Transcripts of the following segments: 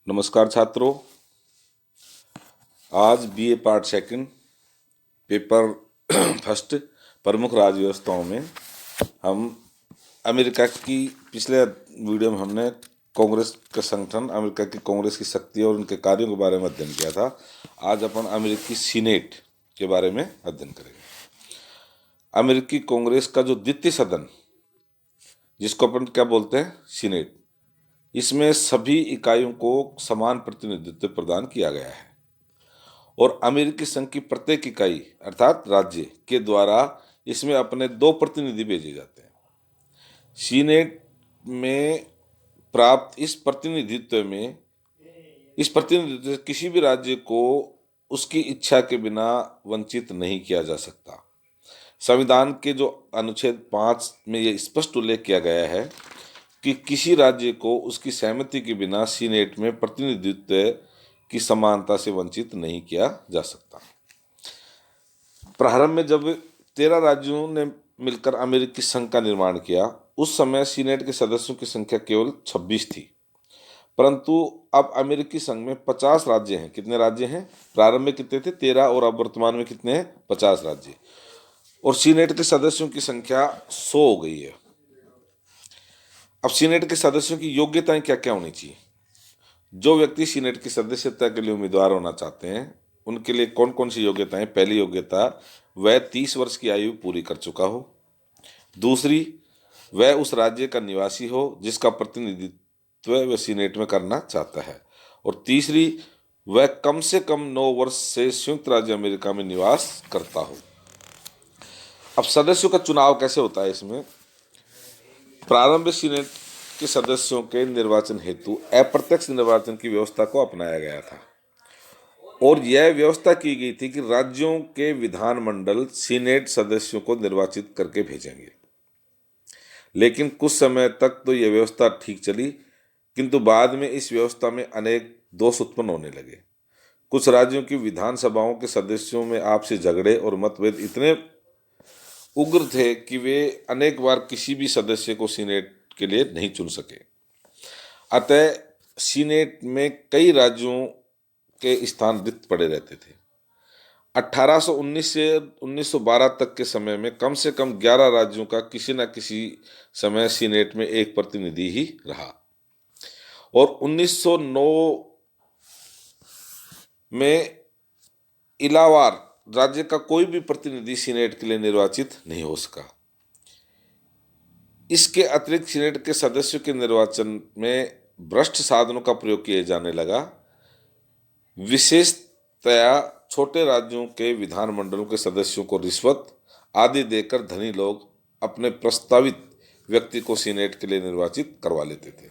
नमस्कार छात्रों। आज BA part second paper first प्रमुख राज्य व्यवस्थाओं में हम अमेरिका की पिछले वीडियो में हमने कांग्रेस का संगठन, अमेरिका की कांग्रेस की शक्ति और उनके कार्यों के बारे में अध्ययन किया था। आज अपन अमेरिकी सीनेट के बारे में अध्ययन करेंगे। अमेरिकी कांग्रेस का जो द्वितीय सदन, जिसको अपन क्या बोलते हैं, सीनेट, इसमें सभी इकाइयों को समान प्रतिनिधित्व प्रदान किया गया है और अमेरिकी संघ की प्रत्येक इकाई अर्थात राज्य के द्वारा इसमें अपने 2 प्रतिनिधि भेजे जाते हैं। सीनेट में प्राप्त इस प्रतिनिधित्व किसी भी राज्य को उसकी इच्छा के बिना वंचित नहीं किया जा सकता। संविधान के जो अनुच्छेद 5 में यह स्पष्ट उल्लेख किया गया है कि किसी राज्य को उसकी सहमति के बिना सीनेट में प्रतिनिधित्व की समानता से वंचित नहीं किया जा सकता। प्रारंभ में जब 13 राज्यों ने मिलकर अमेरिकी संघ का निर्माण किया, उस समय सीनेट के सदस्यों की संख्या केवल 26 थी, परंतु अब अमेरिकी संघ में 50 राज्य हैं। कितने राज्य हैं? प्रारंभ में कितने थे? 13, और अब वर्तमान में कितने हैं? 50 राज्य। और सीनेट के सदस्यों की संख्या 100 हो गई है। अब सीनेट के सदस्यों की योग्यताएं क्या क्या होनी चाहिए? जो व्यक्ति सीनेट की सदस्यता के लिए उम्मीदवार होना चाहते हैं, उनके लिए कौन कौन सी योग्यताएं? पहली योग्यता, वह 30 वर्ष की आयु पूरी कर चुका हो। दूसरी, वह उस राज्य का निवासी हो जिसका प्रतिनिधित्व वह सीनेट में करना चाहता है। और तीसरी, वह कम से कम 9 वर्ष से संयुक्त राज्य अमेरिका में निवास करता हो। अब सदस्यों का चुनाव कैसे होता है? इसमें प्रारंभ में सीनेट के सदस्यों के निर्वाचन हेतु अप्रत्यक्ष निर्वाचन की व्यवस्था को अपनाया गया था और यह व्यवस्था की गई थी कि राज्यों के विधानमंडल सीनेट सदस्यों को निर्वाचित करके भेजेंगे। लेकिन कुछ समय तक तो यह व्यवस्था ठीक चली, किंतु बाद में इस व्यवस्था में अनेक दोष उत्पन्न होने लगे। कुछ राज्यों की विधानसभाओं के सदस्यों में आपसी झगड़े और मतभेद इतने उग्र थे कि वे अनेक बार किसी भी सदस्य को सीनेट के लिए नहीं चुन सके। अतः सीनेट में कई राज्यों के स्थान रिक्त पड़े रहते थे। 1819 से 1912 तक के समय में कम से कम 11 राज्यों का किसी न किसी समय सीनेट में एक प्रतिनिधि ही रहा और 1909 में इलाहाबाद राज्य का कोई भी प्रतिनिधि सीनेट के लिए निर्वाचित नहीं हो सका। इसके अतिरिक्त सीनेट के सदस्यों के निर्वाचन में भ्रष्ट साधनों का प्रयोग किया जाने लगा। विशेषतया छोटे राज्यों के विधानमंडलों के सदस्यों को रिश्वत आदि देकर धनी लोग अपने प्रस्तावित व्यक्ति को सीनेट के लिए निर्वाचित करवा लेते थे।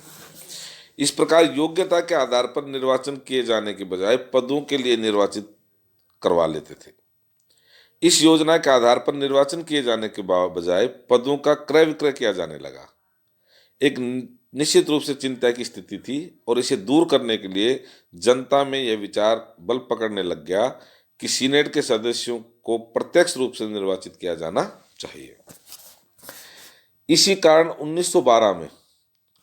इस प्रकार योग्यता के आधार पर निर्वाचन किए जाने के बजाय पदों के लिए निर्वाचित करवा लेते थे। इस योजना के आधार पर निर्वाचन किए जाने के बजाय पदों का क्रय विक्रय किया जाने लगा। एक निश्चित रूप से चिंता की स्थिति थी और इसे दूर करने के लिए जनता में यह विचार बल पकड़ने लग गया कि सीनेट के सदस्यों को प्रत्यक्ष रूप से निर्वाचित किया जाना चाहिए। इसी कारण 1912 में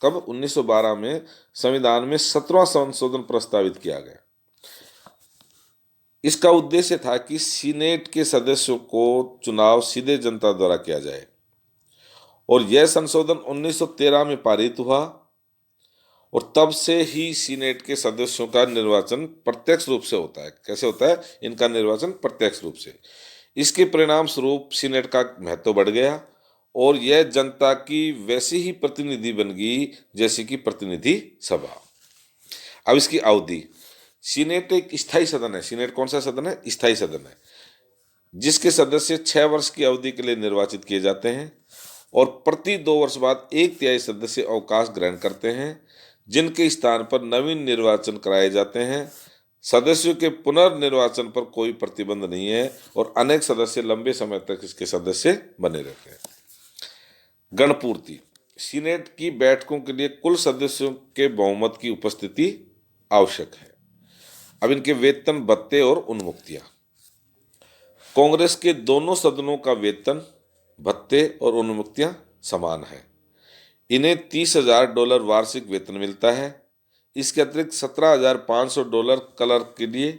1912 में संविधान में 17वां संशोधन प्रस्तावित किया गया। इसका उद्देश्य था कि सीनेट के सदस्यों को चुनाव सीधे जनता द्वारा किया जाए और यह संशोधन 1913 में पारित हुआ और तब से ही सीनेट के सदस्यों का निर्वाचन प्रत्यक्ष रूप से होता है। कैसे होता है? इनका निर्वाचन प्रत्यक्ष रूप से। इसके परिणाम स्वरूप सीनेट का महत्व बढ़ गया और यह जनता की वैसी ही प्रतिनिधि बन गई जैसे कि प्रतिनिधि सभा। अब इसकी अवधि, सीनेट एक स्थायी सदन है। सीनेट कौन सा सदन है? स्थायी सदन है, जिसके सदस्य 6 वर्ष की अवधि के लिए निर्वाचित किए जाते हैं और प्रति 2 वर्ष बाद 1/3 सदस्य अवकाश ग्रहण करते हैं, जिनके स्थान पर नवीन निर्वाचन कराए जाते हैं। सदस्यों के पुनर्निर्वाचन पर कोई प्रतिबंध नहीं है और अनेक सदस्य लंबे समय तक इसके सदस्य बने रहते हैं। गणपूर्ति, सीनेट की बैठकों के लिए कुल सदस्यों के बहुमत की उपस्थिति आवश्यक है। अब इनके वेतन, भत्ते और उन्मुक्तियां। कांग्रेस के दोनों सदनों का वेतन, भत्ते और उन्मुक्तियां समान है। इन्हें $30,000 वार्षिक वेतन मिलता है। इसके अतिरिक्त $17,500 क्लर्क के लिए,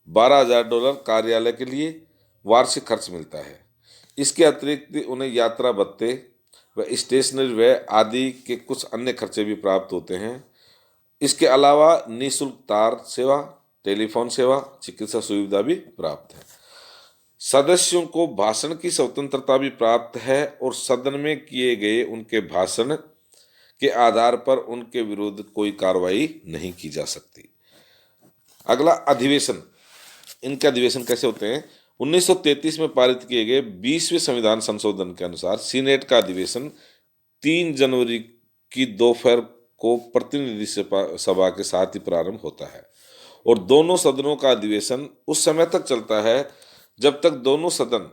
$12,000 कार्यालय के लिए वार्षिक खर्च मिलता है। इसके अतिरिक्त उन्हें यात्रा भत्ते व स्टेशनरी व्यय आदि के कुछ अन्य खर्चे भी प्राप्त होते हैं। इसके अलावा निःशुल्क तार सेवा, टेलीफोन सेवा, चिकित्सा सुविधा भी प्राप्त है। सदस्यों को भाषण की स्वतंत्रता भी प्राप्त है और सदन में किए गए उनके भाषण के आधार पर उनके विरुद्ध कोई कार्रवाई नहीं की जा सकती। अगला अधिवेशन। इनके अधिवेशन कैसे होते हैं? 1933 में पारित किए गए 20वें संविधान संशोधन के अनुसार सीनेट का अधिवेशन 3 जनवरी की दोपहर को प्रतिनिधि सभा के साथ ही प्रारंभ होता है और दोनों सदनों का अधिवेशन उस समय तक चलता है जब तक दोनों सदन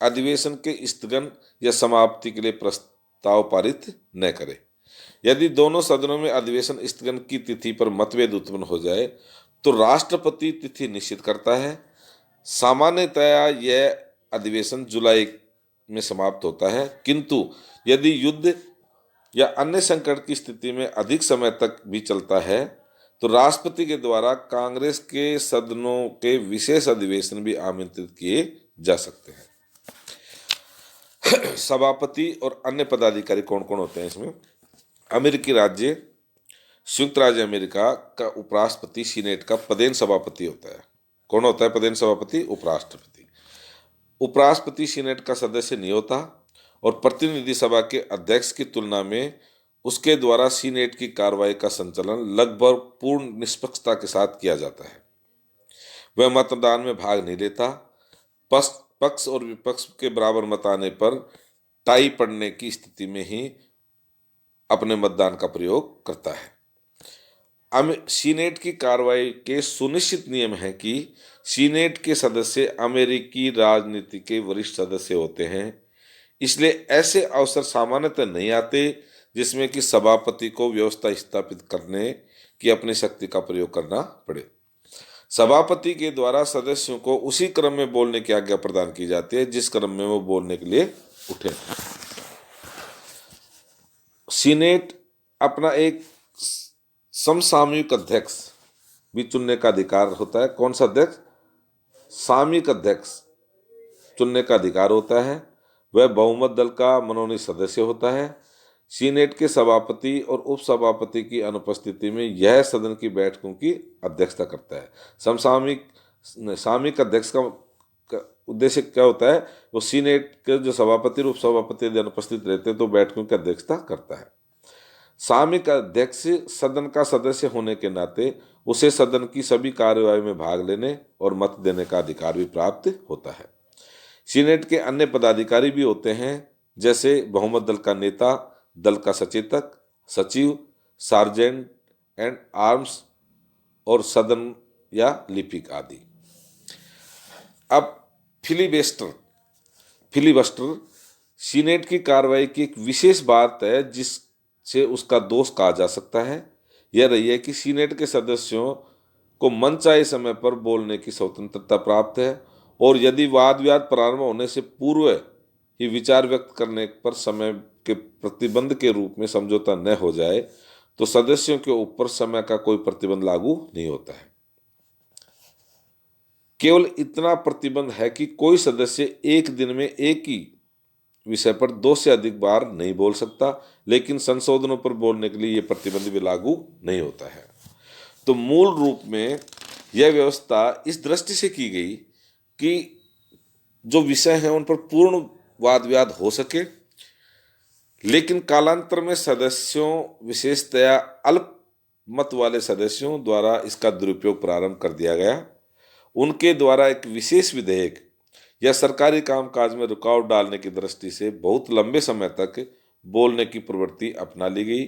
अधिवेशन के स्थगन या समाप्ति के लिए प्रस्ताव पारित न करें। यदि दोनों सदनों में अधिवेशन स्थगन की तिथि पर मतभेद उत्पन्न हो जाए तो राष्ट्रपति तिथि निश्चित करता है। सामान्यतया यह अधिवेशन जुलाई में समाप्त होता है, किंतु यदि युद्ध या अन्य संकट की स्थिति में अधिक समय तक भी चलता है तो राष्ट्रपति के द्वारा कांग्रेस के सदनों के विशेष अधिवेशन भी आमंत्रित किए जा सकते हैं। सभापति और अन्य पदाधिकारी कौन कौन होते हैं इसमें? अमेरिकी राज्य, संयुक्त राज्य अमेरिका का उपराष्ट्रपति सीनेट का पदेन सभापति होता है। कौन होता है पदेन सभापति? उपराष्ट्रपति। उपराष्ट्रपति सीनेट का सदस्य नहीं होता और प्रतिनिधि सभा के अध्यक्ष की तुलना में उसके द्वारा सीनेट की कार्रवाई का संचालन लगभग पूर्ण निष्पक्षता के साथ किया जाता है। वह मतदान में भाग नहीं लेता। पक्ष और विपक्ष के बराबर मत आने पर टाई पड़ने की स्थिति में ही अपने मतदान का प्रयोग करता है। सीनेट की कार्रवाई के सुनिश्चित नियम हैं कि सीनेट के सदस्य अमेरिकी राजनीति के वरिष्ठ सदस्य होते हैं, इसलिए ऐसे अवसर सामान्यतः नहीं आते जिसमें कि सभापति को व्यवस्था स्थापित करने की अपनी शक्ति का प्रयोग करना पड़े। सभापति के द्वारा सदस्यों को उसी क्रम में बोलने की आज्ञा प्रदान की जाती है जिस क्रम में वो बोलने के लिए उठे। सीनेट अपना एक समसामयिक अध्यक्ष भी चुनने का अधिकार होता है। कौन सा अध्यक्ष? सामयिक अध्यक्ष चुनने का अधिकार होता है। वह बहुमत दल का मनोनीत सदस्य होता है। सीनेट के सभापति और उपसभापति की अनुपस्थिति में यह सदन की बैठकों की अध्यक्षता करता है। सामयिक अध्यक्ष का उद्देश्य क्या होता है? वो सीनेट के जो सभापति और उपसभापति यदि अनुपस्थित रहते हैं तो बैठकों की अध्यक्षता करता है। सामयिक अध्यक्ष सदन का सदस्य होने के नाते उसे सदन की सभी कार्यवाही में भाग लेने और मत देने का अधिकार भी प्राप्त होता है। सीनेट के अन्य पदाधिकारी भी होते हैं, जैसे बहुमत दल का नेता, दल का सचेतक, सचिव, सार्जेंट एंड आर्म्स और सदन या लिपिक आदि। अब फिलीबस्टर सीनेट की कार्रवाई की एक विशेष बात है जिससे उसका दोष कहा जा सकता है। यह रही है कि सीनेट के सदस्यों को मनचाहे समय पर बोलने की स्वतंत्रता प्राप्त है और यदि वाद विवाद प्रारंभ होने से पूर्व ही विचार व्यक्त करने पर समय के प्रतिबंध के रूप में समझौता न हो जाए तो सदस्यों के ऊपर समय का कोई प्रतिबंध लागू नहीं होता है। केवल इतना प्रतिबंध है कि कोई सदस्य एक दिन में एक ही विषय पर 2 से अधिक बार नहीं बोल सकता, लेकिन संशोधनों पर बोलने के लिए यह प्रतिबंध भी लागू नहीं होता है। तो मूल रूप में यह व्यवस्था इस दृष्टि से की गई कि जो विषय हैं उन पर पूर्ण वाद विवाद हो सके, लेकिन कालांतर में सदस्यों, विशेषतया अल्प मत वाले सदस्यों द्वारा इसका दुरुपयोग प्रारंभ कर दिया गया। उनके द्वारा एक विशेष विधेयक या सरकारी कामकाज में रुकावट डालने की दृष्टि से बहुत लंबे समय तक बोलने की प्रवृत्ति अपना ली गई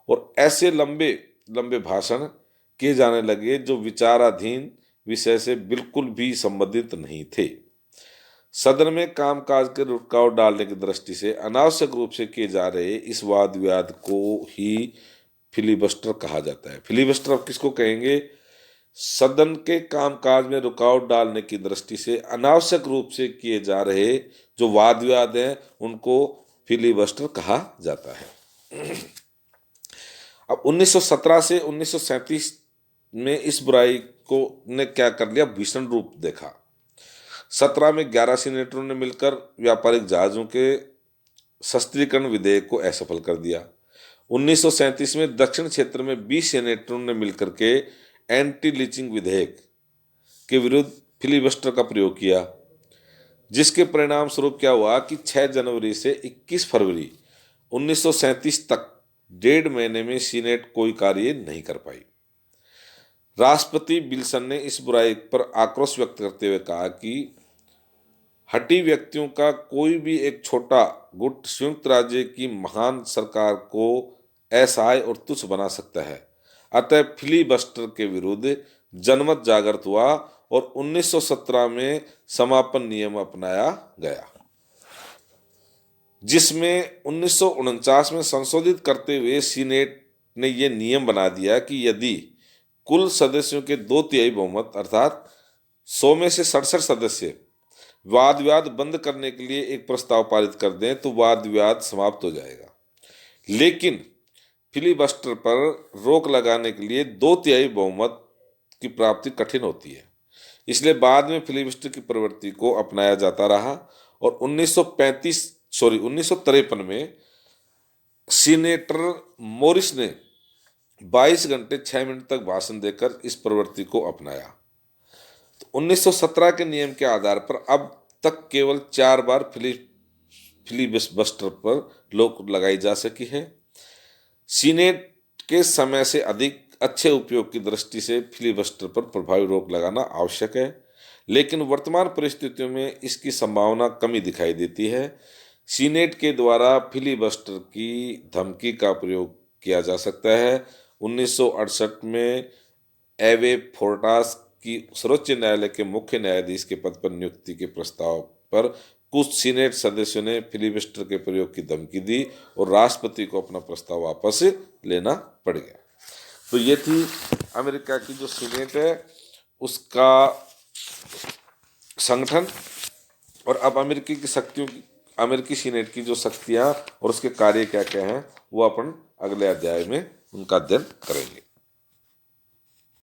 और ऐसे लंबे लंबे भाषण किए जाने लगे जो विचाराधीन विषय से बिल्कुल भी संबंधित नहीं थे। सदन में कामकाज के रुकावट डालने की दृष्टि से अनावश्यक रूप से किए जा रहे इस वाद विवाद को ही फिलीबस्टर कहा जाता है। फिलीबस्टर अब किसको कहेंगे? सदन के कामकाज में रुकावट डालने की दृष्टि से अनावश्यक रूप से किए जा रहे जो वाद विवाद हैं उनको फिलीबस्टर कहा जाता है। अब 1917 से 1937 में इस बुराई को ने क्या कर लिया, भीषण रूप देखा। 17 में 11 सीनेटरों ने मिलकर व्यापारिक जहाजों के शस्त्रीकरण विधेयक को असफल कर दिया। 1937 में दक्षिण क्षेत्र में 20 सीनेटरों ने मिलकर के एंटी लीचिंग विधेयक के विरुद्ध फिलिबस्टर का प्रयोग किया, जिसके परिणाम स्वरूप क्या हुआ कि 6 जनवरी से 21 फरवरी 1937 तक 1.5 महीने में सीनेट कोई कार्य नहीं कर पाई। राष्ट्रपति विल्सन ने इस बुराई पर आक्रोश व्यक्त करते हुए कहा कि हठी व्यक्तियों का कोई भी एक छोटा गुट संयुक्त राज्य की महान सरकार को असहाय और तुच्छ बना सकता है। अतः फिलिबस्टर के विरुद्ध जनमत जागृत हुआ और 1917 में समापन नियम अपनाया गया, जिसमें 1949 में संशोधित करते हुए सीनेट ने यह नियम बना दिया कि यदि कुल सदस्यों के 2/3 बहुमत अर्थात 100 में से 67 सदस्य वाद विवाद बंद करने के लिए एक प्रस्ताव पारित कर दें तो वाद विवाद समाप्त हो जाएगा। लेकिन फिलिबस्टर पर रोक लगाने के लिए 2/3 बहुमत की प्राप्ति कठिन होती है। इसलिए बाद में फिलिबस्टर की प्रवृत्ति को अपनाया जाता रहा और 1953 में सीनेटर मोरिस ने 22 घंटे 6 मिनट तक भाषण देकर इस प्रवृत्ति को अपनाया। तो 1917 के नियम के आधार पर अब तक केवल 4 बार फिलिबस्टर पर रोक लगाई जा सकी है। सीनेट के समय से अधिक अच्छे उपयोग की दृष्टि से फिलिबस्टर पर प्रभावी रोक लगाना आवश्यक है, लेकिन वर्तमान परिस्थितियों में इसकी संभावना कमी दिखाई देती है। सीनेट के द्वारा फिलिबस्टर की धमकी का प्रयोग किया जा सकता है। 1968 में एवे फोर्टास की सर्वोच्च न्यायालय के मुख्य न्यायाधीश के पद पर नियुक्ति के प्रस्ताव पर कुछ सीनेट सदस्यों ने फिलिबस्टर के प्रयोग की धमकी दी और राष्ट्रपति को अपना प्रस्ताव वापस लेना पड़ गया। तो ये थी अमेरिका की जो सीनेट है उसका संगठन, और अब अमेरिकी सीनेट की जो शक्तियां और उसके कार्य क्या क्या हैं वो अपन अगले अध्याय में उनका अध्ययन करेंगे।